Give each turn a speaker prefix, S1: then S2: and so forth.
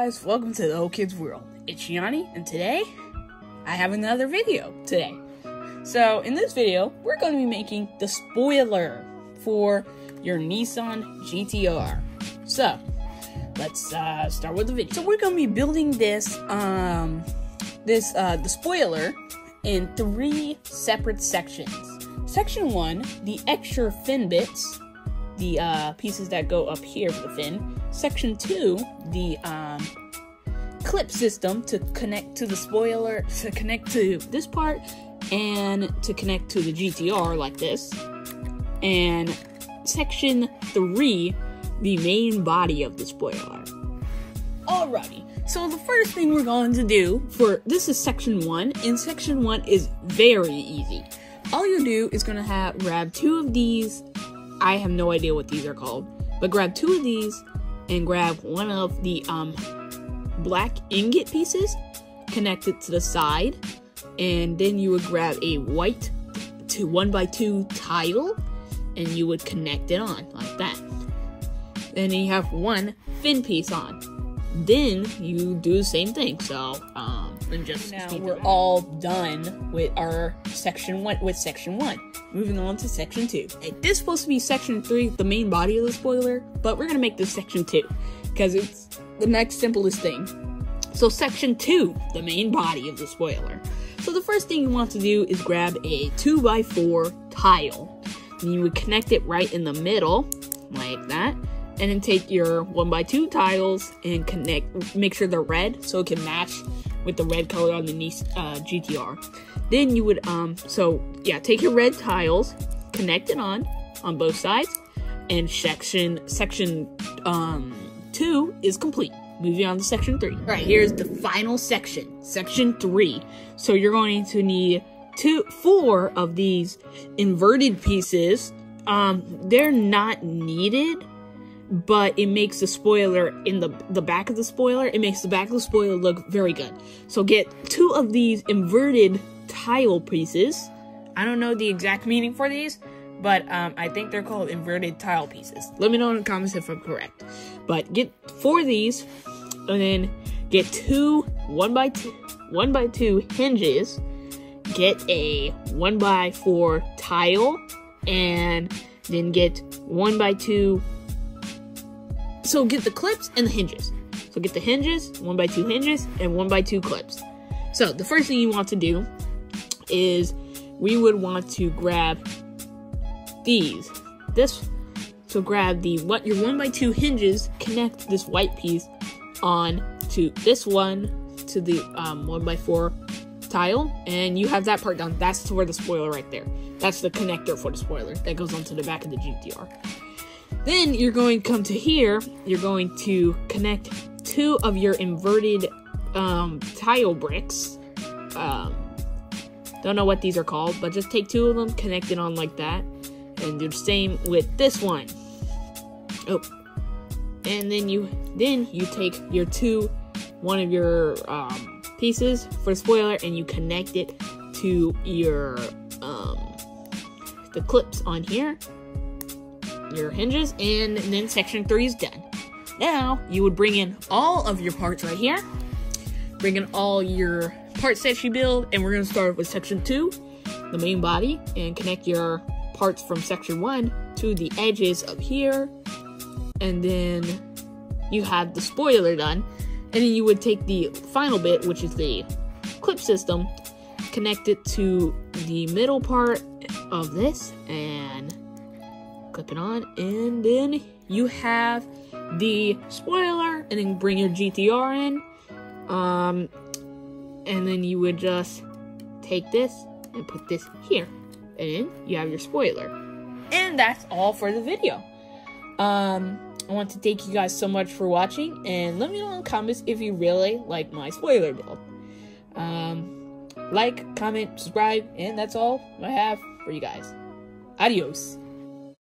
S1: guys, welcome to the Old Kids World. It's Yanni, and today, I have another video today. So, in this video, we're going to be making the spoiler for your Nissan GTR. So, let's start with the video. So, we're going to be building this, the spoiler in 3 separate sections. Section 1, the extra fin bits, the pieces that go up here for the fin. Section 2, the clip system to connect to the spoiler, to connect to this part, and to connect to the GTR like this. And Section 3, the main body of the spoiler. Alrighty, so the first thing we're going to do this is Section 1, and Section 1 is very easy. All you do is going to grab 2 of these. I have no idea what these are called, but grab 2 of these and grab one of the black ingot pieces, connect it to the side, and then you would grab a white 1x2 tile and you would connect it on like that. Then you have one fin piece on. Then you do the same thing. So and just now we're all done with our section 1 Moving on to section 2. This is supposed to be section 3, the main body of the spoiler, but we're gonna make this section 2 because it's the next simplest thing. So section 2, the main body of the spoiler. So the first thing you want to do is grab a 2x4 tile, and you would connect it right in the middle like that, and then take your 1x2 tiles and make sure they're red so it can match with the red color on the GTR. Then you would, take your red tiles, connect it on both sides, and section 2 is complete. Moving on to section 3. Alright, here's the final section, section 3. So you're going to need 4 of these inverted pieces. They're not needed, but it makes the spoiler in the back of the spoiler, it makes the back of the spoiler look very good. So get 2 of these inverted tile pieces. I don't know the exact meaning for these, but I think they're called inverted tile pieces. Let me know in the comments if I'm correct. But get 4 of these, and then get 2 1x2 hinges, get a 1x4 tile, and then get 1x2. So get the clips and the hinges. So get the hinges, 1x2 hinges, and 1x2 clips. So the first thing you want to do is we would want to grab these. So grab your 1x2 hinges, connect this white piece on to this one, to the 1x4 tile, and you have that part done. That's for the spoiler right there. That's the connector for the spoiler that goes onto the back of the GTR. Then you're going to come to here, you're going to connect 2 of your inverted tile bricks. Don't know what these are called, but just take 2 of them, connect it on like that, and do the same with this one. Oh, and then you take your one of your pieces for the spoiler, and you connect it to your the clips on here, your hinges, and then section 3 is done. Now you would bring in all of your parts right here, bring in all your parts that you build, and we're going to start with section 2, the main body, and connect your parts from section 1 to the edges of here, and then you have the spoiler done. And then you would take the final bit, which is the clip system, connect it to the middle part of this, and clip it on, and then you have the spoiler, and then bring your GTR in, and then you would just take this and put this here, and then you have your spoiler. And that's all for the video. I want to thank you guys so much for watching, and let me know in the comments if you really like my spoiler build. Like, comment, subscribe, and that's all I have for you guys. Adios.